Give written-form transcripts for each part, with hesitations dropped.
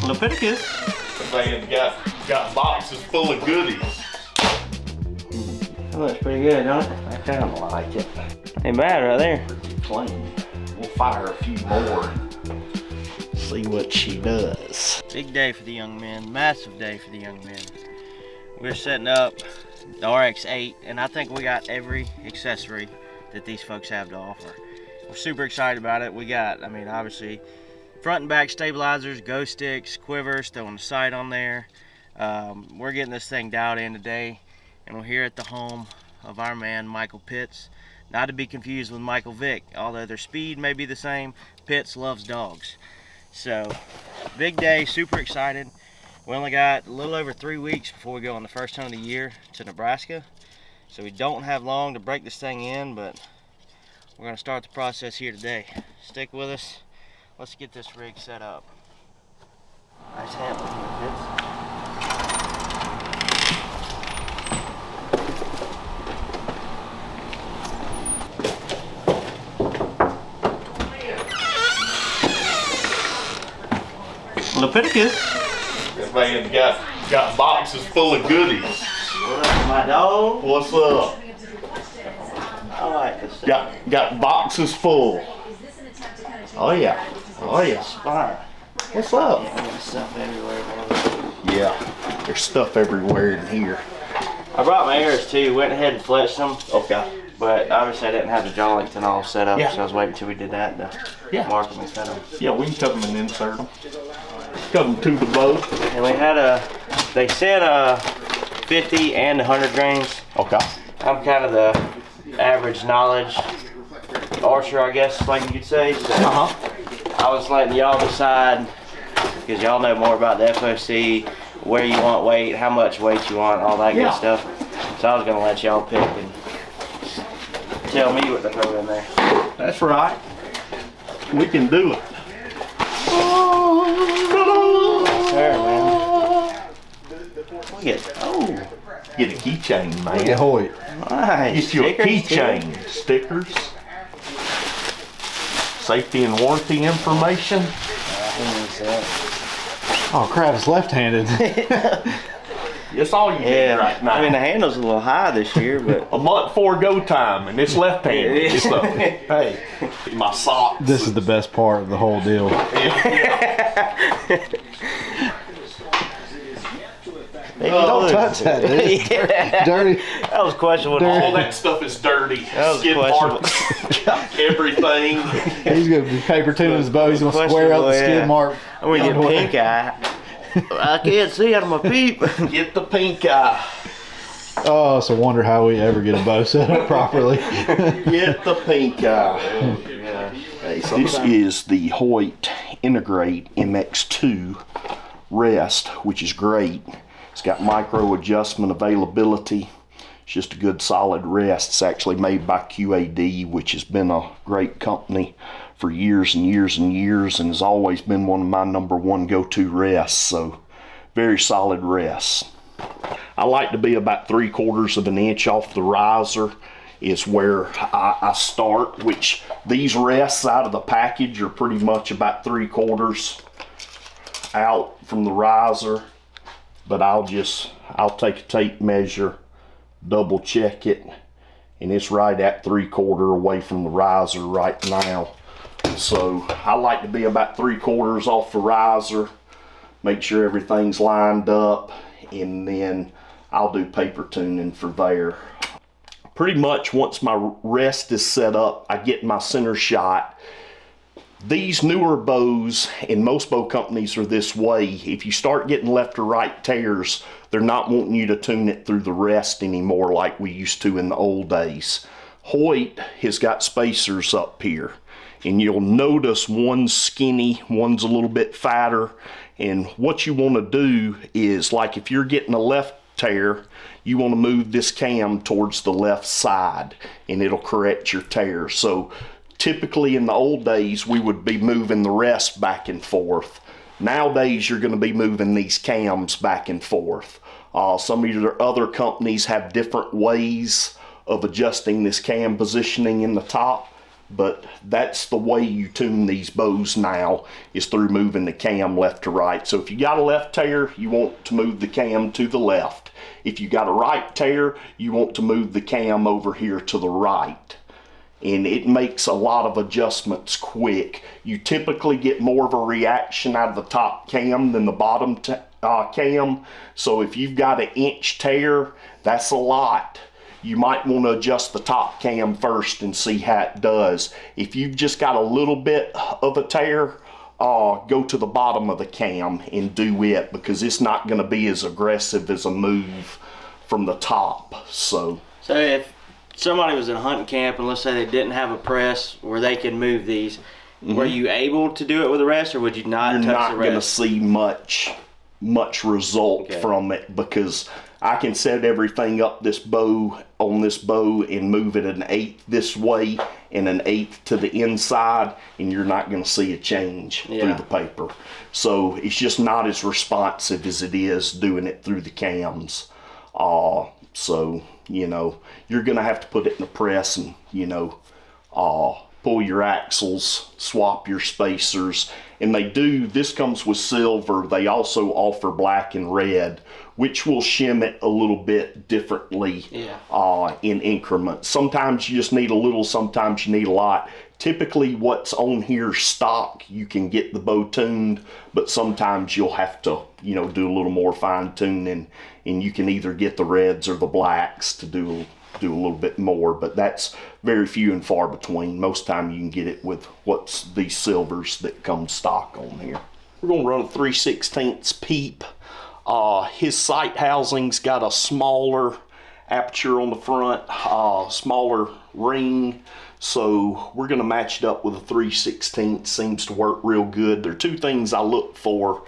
Leviticus. Man got boxes full of goodies. That looks pretty good, don't it? I kind of like it. Ain't bad right there. Clean. We'll fire a few more. See what she does. Big day for the young men. Massive day for the young men. We're setting up the RX-8, and I think we got every accessory that these folks have to offer. We're super excited about it. We got, I mean, obviously, front and back stabilizers, go sticks, quivers, throwing the sight on there. We're getting this thing dialed in today, and we're here at the home of our man, Michael Pitts. Not to be confused with Michael Vick, although their speed may be the same. Pitts loves dogs. So, big day, super excited. We only got a little over 3 weeks before we go on the first hunt of the year to Nebraska. So we don't have long to break this thing in, but we're gonna start the process here today. Stick with us. Let's get this rig set up. Nice handling here, Pitts. Leviticus. This man got boxes full of goodies. What up, my dog? What's up? I like this stuff. Got boxes full. Oh yeah. Oh yeah. Spine. What's up? Yeah, there's stuff everywhere, man. Yeah. There's stuff everywhere in here. I brought my arrows too. Went ahead and fleshed them. Okay. But obviously I didn't have the jaw length and all set up, Yeah. so I was waiting until we did that to mark them and set them. Yeah, we can cut them and insert them. Cut them to the bow. And we had they said 50 and 100 grains. Okay. I'm kind of the average knowledge archer, I guess, like you could say. So I was letting y'all decide, because y'all know more about the FOC, where you want weight, how much weight you want, all that good stuff. So I was gonna let y'all pick and tell me what to throw in there. That's right. We can do it. Sure, man. Look at Get a keychain, man. Look at Hoyt. nice. Get you a Stickers, keychain. too. Stickers. Safety and warranty information. Oh crap, it's left-handed. That's all you need right now. I mean, the handle's a little high this year, but a month before go time, and it's left-handed. So, hey, my socks. This is the best part of the whole deal. Don't touch that, dude. Yeah. Dirty. That was questionable. All that stuff is dirty. That was Skid questionable. marks, everything. He's gonna be paper tuning his bow. He's gonna square out the skid mark. I'm gonna get pink eye. I can't see out of my peep. Get the pink eye. Oh, it's a wonder how we ever get a bow set up properly. Get the pink eye. This is the Hoyt Integrate MX2 rest, which is great. It's got micro adjustment availability. It's just a good solid rest. It's actually made by QAD, which has been a great company for years and years and years, and has always been one of my #1 go-to rests. So very solid rest. I like to be about 3/4 of an inch off the riser is where I start, which these rests out of the package are pretty much about 3/4 out from the riser, but I'll take a tape measure, double check it, and it's right at 3/4 away from the riser right now. So I like to be about 3/4 off the riser, make sure everything's lined up, and then I'll do paper tuning for there. Pretty much once my rest is set up, I get my center shot. These newer bows, and most bow companies are this way, if you start getting left or right tears, they're not wanting you to tune it through the rest anymore like we used to in the old days. Hoyt has got spacers up here, and you'll notice one's skinny, one's a little bit fatter, and what you want to do is, like if you're getting a left tear, you want to move this cam towards the left side and it'll correct your tear. So typically in the old days we would be moving the rest back and forth. Nowadays you're going to be moving these cams back and forth. Some of your other companies have different ways of adjusting this cam positioning in the top. but that's the way you tune these bows now, is through moving the cam left to right. So if you got a left tare, you want to move the cam to the left. If you got a right tare, you want to move the cam over here to the right. And it makes a lot of adjustments quick. You typically get more of a reaction out of the top cam than the bottom cam. So if you've got an inch tear, that's a lot. You might want to adjust the top cam first and see how it does. If you've just got a little bit of a tear, go to the bottom of the cam and do it, because it's not going to be as aggressive as a move from the top. So if somebody was in a hunting camp and let's say they didn't have a press where they could move these, were you able to do it with a rest, or would you not touch the rest? You're not going to see much result from it, because I can set everything up on this bow and move it an eighth this way and an eighth to the inside, and you're not going to see a change through the paper. So it's just not as responsive as it is doing it through the cams. So, you know, you're going to have to put it in the press and, you know, pull your axles, swap your spacers. And this comes with silver. They also offer black and red, which will shim it a little bit differently in increments. Sometimes you just need a little, sometimes you need a lot. Typically what's on here stock, you can get the bow tuned, but sometimes you'll have to, you know, do a little more fine tuning, and you can either get the reds or the blacks to do a little bit more, but that's very few and far between. Most time you can get it with what's these silvers that come stock on here. We're gonna run a 3/16 Peep. His sight housing's got a smaller aperture on the front, smaller ring. So we're gonna match it up with a 3/16. Seems to work real good. There are two things I look for,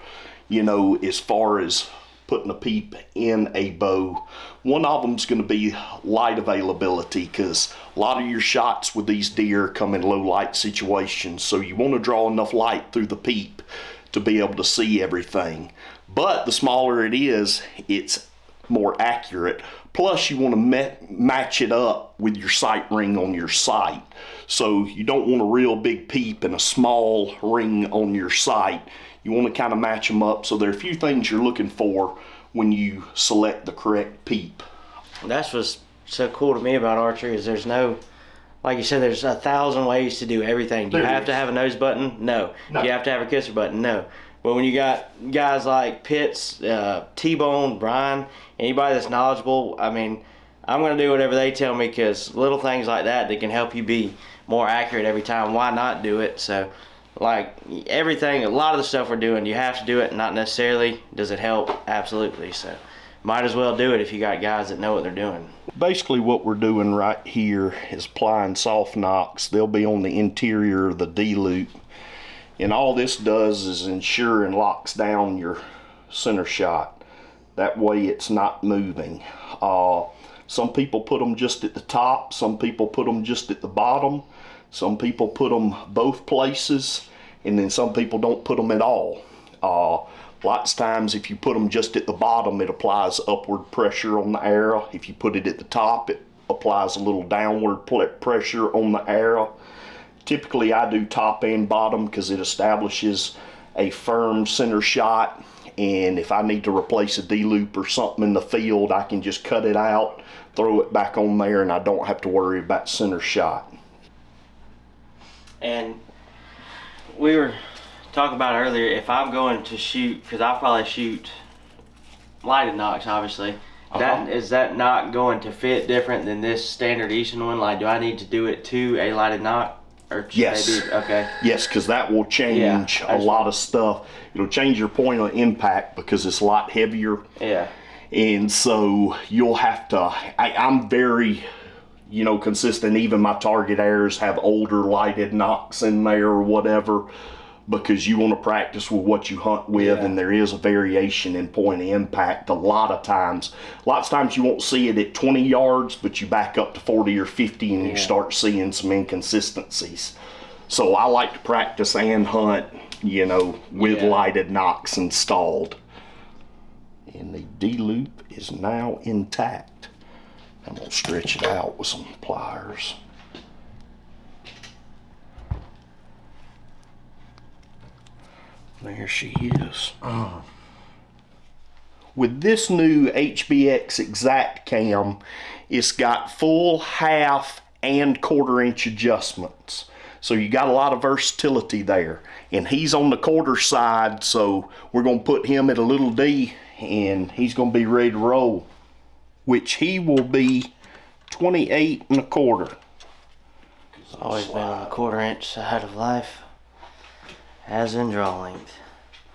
you know, as far as putting a Peep in a bow. One of them is going to be light availability, because a lot of your shots with these deer come in low light situations, so you want to draw enough light through the Peep to be able to see everything. But the smaller it is, it's more accurate. Plus you want to match it up with your sight ring on your sight. So you don't want a real big Peep and a small ring on your sight. You want to kind of match them up. So there are a few things you're looking for when you select the correct Peep. That's what's so cool to me about archery, is there's no, like you said, there's 1,000 ways to do everything. Do you have to have a nose button? No. Do you have to have a kisser button? No. But when you got guys like Pitts, T-Bone, Brian, anybody that's knowledgeable, I mean, I'm going to do whatever they tell me, because little things like that can help you be more accurate every time. Why not do it? So, like everything, a lot of the stuff we're doing, you have to do it, not necessarily does it help. Absolutely. So might as well do it if you got guys that know what they're doing. Basically what we're doing right here is applying soft knocks. They'll be on the interior of the D-loop, and all this does is ensure and locks down your center shot. That way it's not moving. Some people put them just at the top, some people put them just at the bottom, some people put them both places, and then some people don't put them at all. Lots of times if you put them just at the bottom, it applies upward pressure on the arrow. If you put it at the top, it applies a little downward pressure on the arrow. Typically I do top and bottom because it establishes a firm center shot, and if I need to replace a D-loop or something in the field, I can just cut it out, throw it back on there, and I don't have to worry about center shot. And we were talking about earlier, if I'm going to shoot, because I'll probably shoot lighted nocks, obviously, is that knock going to fit different than this standard Eastern one? Like, do I need to do it to a lighted knock? Or yes. Okay. Yes, because that will change a lot of stuff. It'll change your point of impact because it's a lot heavier. Yeah. And so you'll have to, I'm very, you know, consistent. Even my target arrows have older lighted knocks in there or whatever, because you want to practice with what you hunt with, and there is a variation in point of impact a lot of times. Lots of times you won't see it at 20 yards, but you back up to 40 or 50 and you start seeing some inconsistencies. So I like to practice and hunt, you know, with lighted knocks installed. And the D-loop is now intact. I'm going to stretch it out with some pliers. There she is. With this new HBX Exact Cam, it's got full, half, and quarter-inch adjustments. So you got a lot of versatility there. And he's on the quarter side, so we're going to put him at a little D, and he's going to be ready to roll. Which he will be 28 and a quarter. Always been on the quarter-inch side of life, as in draw length.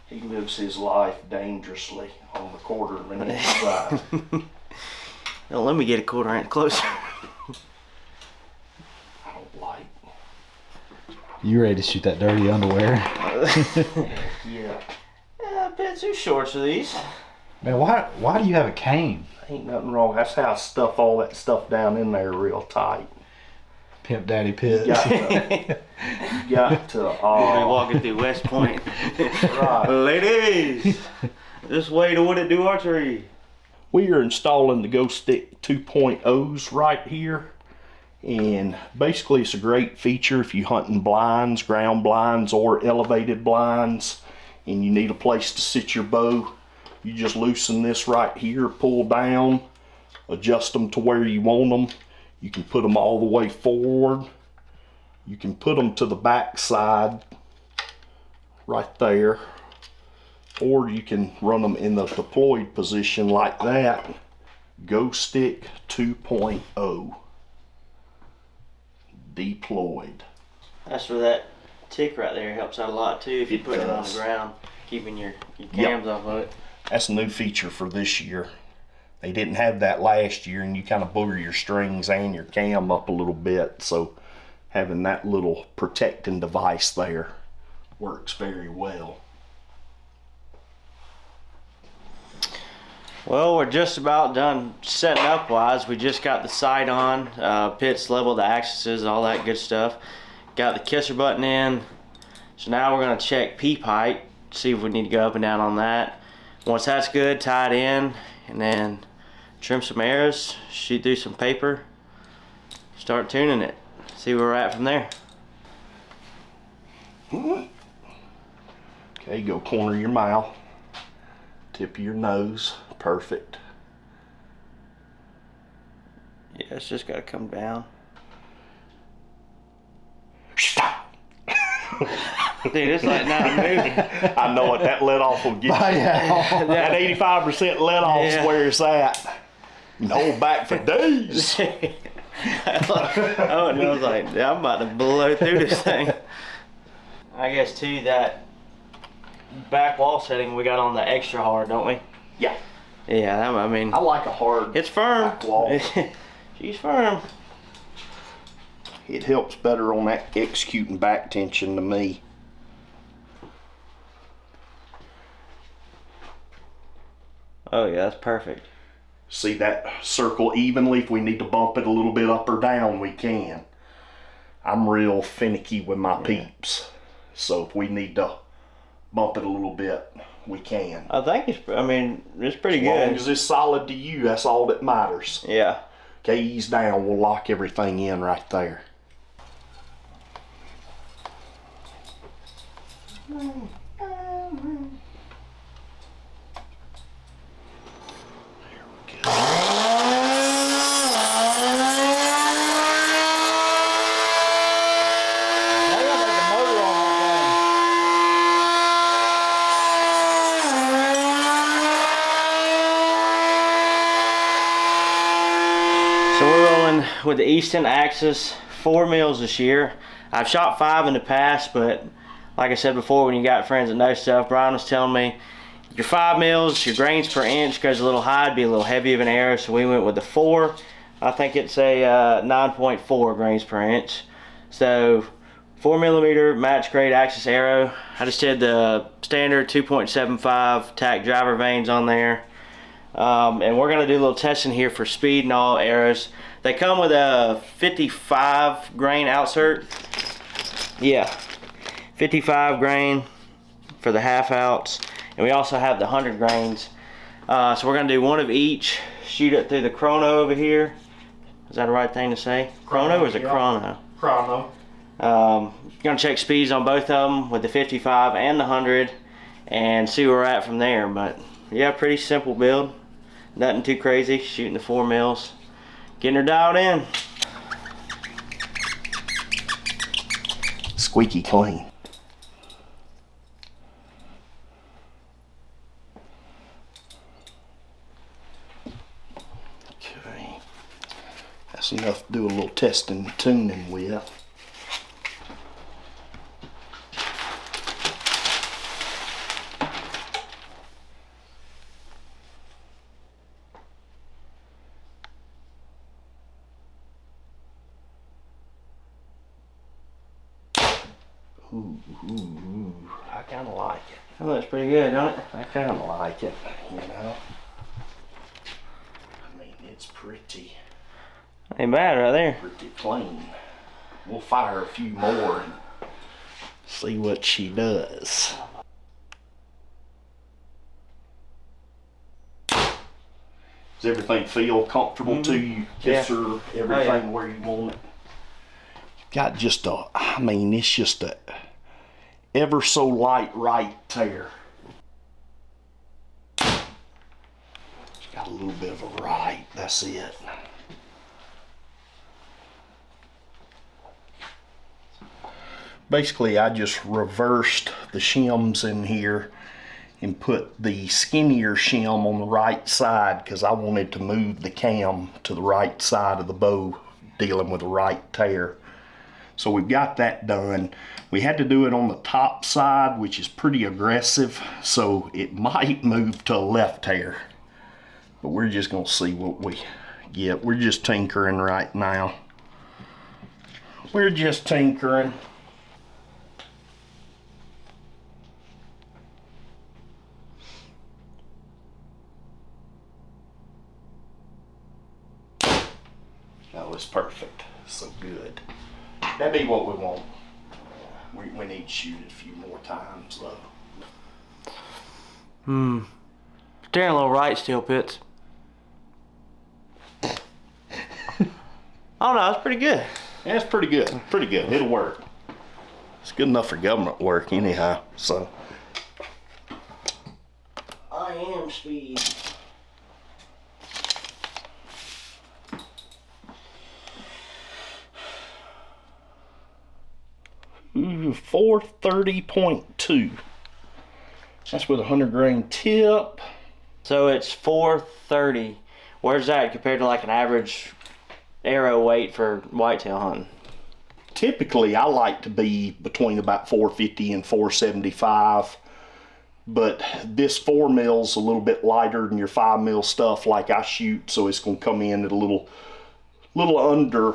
He lives his life dangerously on the quarter-inch side. Don't let me get a quarter-inch closer. I don't like. You ready to shoot that dirty underwear? Yeah. Yeah, I bet two shorts of these. Man, why do you have a cane? Ain't nothing wrong. That's how I stuff all that stuff down in there real tight. Pimp Daddy Pitt. You got to We'll be walking through West Point. right. Ladies, this way to what it do archery. We are installing the Go Stick 2.0s right here. And basically it's a great feature if you're hunting blinds, ground blinds, or elevated blinds, and you need a place to sit your bow. You just loosen this right here, pull down, adjust them to where you want them. You can put them all the way forward. You can put them to the back side right there. Or you can run them in the deployed position like that. Go Stick 2.0. Deployed. That's where that tick right there helps out a lot too if you put it on the ground, keeping your cams off of it. That's a new feature for this year. They didn't have that last year, and you kind of booger your strings and your cam up a little bit, so having that little protecting device there works very well. Well, we're just about done setting up wise. We just got the sight on, pits leveled, the axes, all that good stuff. Got the kisser button in. So now we're gonna check peep height, see if we need to go up and down on that. Once that's good, tie it in, and then trim some arrows, shoot through some paper, start tuning it, see where we're at from there. Okay, go corner your mouth, tip of your nose, perfect. Yeah, it's just gotta come down. Stop. Dude, it's like not moving. I know it, that let off will get you. That 85% let off is where it's at. You can hold back for days. Oh, and I was like, yeah, I'm about to blow through this thing. I guess too, that back wall setting we got on the extra hard, don't we? Yeah. Yeah, I mean, I like a hard it's firm. back wall. She's firm. It helps better on that executing back tension to me. Oh yeah, that's perfect. See that circle evenly. If we need to bump it a little bit up or down, we can. I'm real finicky with my peeps, so if we need to bump it a little bit, we can. I think it's pretty good. As long as it's solid to you, that's all that matters. Yeah. Okay, ease down, we'll lock everything in right there. So we're rolling with the Easton Axis 4 mils this year. I've shot 5 in the past, but like I said before, when you got friends that know stuff, Brian was telling me your 5 mils, your grains per inch goes a little high, it'd be a little heavy of an arrow, so we went with the 4. I think it's a 9.4 grains per inch. So 4mm match grade Axis arrow. I just did the standard 2.75 tack driver vanes on there. And we're gonna do a little testing here for speed and all arrows. They come with a 55 grain outsert. Yeah, 55 grain for the half outs. And we also have the 100 grains. So we're gonna do one of each, shoot it through the chrono over here. Is that the right thing to say? Chrono or is it chrono? Chrono. Gonna check speeds on both of them with the 55 and the 100. and see where we're at from there. But yeah, pretty simple build, nothing too crazy. Shooting the 4 mils, getting her dialed in. Squeaky clean. Okay, that's enough to do a little testing and tuning with. Ooh, I kind of like it. That looks pretty good, don't it? I kind of like it, you know. I mean, it's pretty Ain't bad right there. clean. We'll fire a few more and see what she does. Does everything feel comfortable to you? Kiss her, everything where you want it. Got just a, I mean, it's just a ever so light right tear. It's got a little bit of a right, that's it. Basically, I just reversed the shims in here and put the skinnier shim on the right side because I wanted to move the cam to the right side of the bow, dealing with a right tear. So we've got that done. We had to do it on the top side, which is pretty aggressive, so it might move to a left tear. But we're just gonna see what we get. We're just tinkering right now. We're just tinkering. That was perfect, so good. That'd be what we want. We need to shoot it a few more times though. Staring a little right still, Pitts. Oh no, it's pretty good. Yeah, it's pretty good. Pretty good. It'll work. It's good enough for government work anyhow. So I am speed. ooh, 430.2. That's with a 100 grain tip. So it's 430. Where's that compared to like an average arrow weight for whitetail hunting? Typically, I like to be between about 450 and 475. But this 4 mil's a little bit lighter than your 5 mil stuff like I shoot, so it's going to come in at a little under.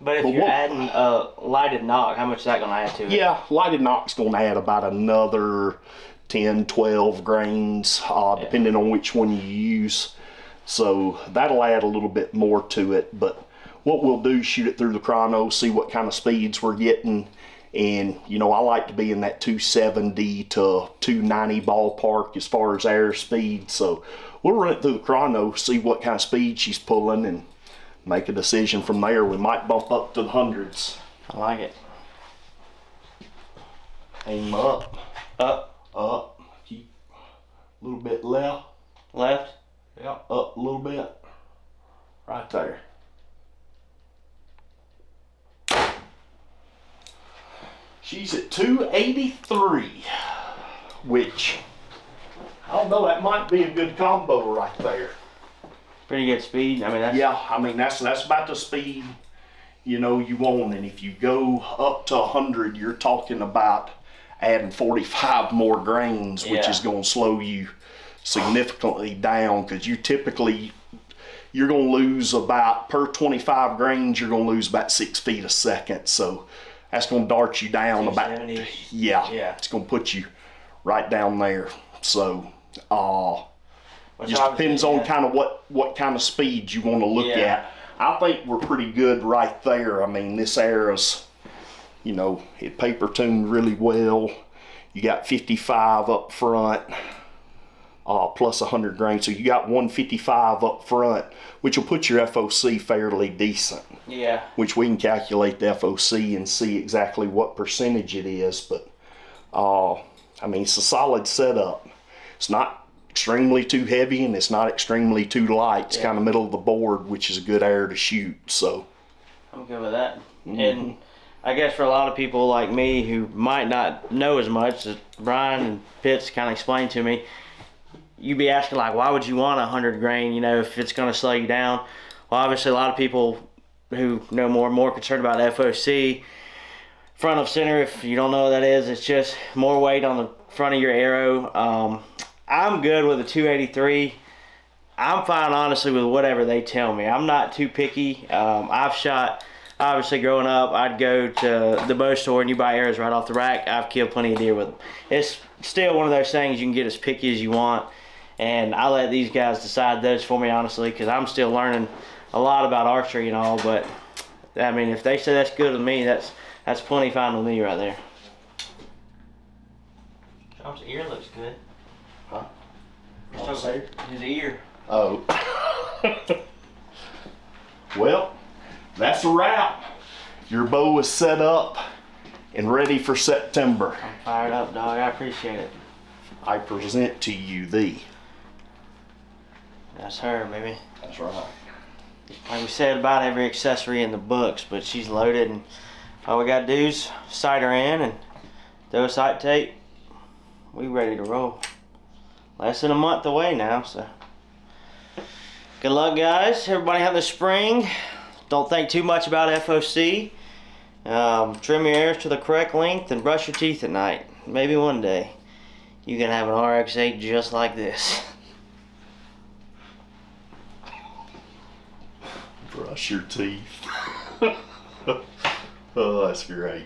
But if you're adding a lighted knock, how much is that going to add to it? Yeah, lighted knock's going to add about another 10, 12 grains, depending on which one you use. So that'll add a little bit more to it. But what we'll do, shoot it through the chrono, see what kind of speeds we're getting. And, you know, I like to be in that 270 to 290 ballpark as far as air speed. So we'll run it through the chrono, see what kind of speed she's pulling, and make a decision from there. We might bump up to the hundreds. I like it. Aim up. Up. Keep a little bit left. Left? Yeah. Up a little bit. Right there. She's at 283, which, I don't know, that might be a good combo right there. Pretty good speed. I mean, that's... Yeah, I mean, that's about the speed, you know, you want. And if you go up to 100, you're talking about adding 45 more grains, which is going to slow you significantly down, because you're going to lose about, per 25 grains, you're going to lose about 6 feet a second. So that's going to dart you down about, yeah, it's going to put you right down there. So, just depends on kind of what kind of speed you want to look at. I think we're pretty good right there. I mean, this arrow's, you know, it paper tuned really well. You got 55 up front, plus 100 grains. So you got 155 up front, which will put your FOC fairly decent. Yeah. Which we can calculate the FOC and see exactly what percentage it is. But I mean, it's a solid setup. It's not extremely too heavy and it's not extremely too light. It's kind of middle of the board, which is a good air to shoot. So I'm good with that. And I guess for a lot of people like me who might not know as much, as Brian and Pitts kind of explained to me, you'd be asking like, why would you want 100 grain, you know, if it's going to slow you down? Well, obviously a lot of people who know more concerned about FOC. Front of center, if you don't know what that is, it's just more weight on the front of your arrow. I'm good with a 283. I'm fine, honestly, with whatever they tell me. I'm not too picky. I've shot, obviously, growing up, I'd go to the bow store and you buy arrows right off the rack. I've killed plenty of deer with them. It's still one of those things you can get as picky as you want. And I let these guys decide those for me, honestly, because I'm still learning a lot about archery and all. But, I mean, if they say that's good with me, that's plenty fine with me right there. Trump's ear looks good. Huh? His ear. Oh. Well, that's a wrap. Your bow is set up and ready for September. I'm fired up, dog. I appreciate it. I present to you the. That's her, baby. That's right. Like we said about every accessory in the books, but she's loaded, and all we gotta do is sight her in and throw a sight tape. We ready to roll. Less than a month away now, so. Good luck, guys. Everybody have the spring. Don't think too much about FOC. Trim your arrows to the correct length and brush your teeth at night. Maybe one day you can have an RX-8 just like this. Brush your teeth. Oh, that's great.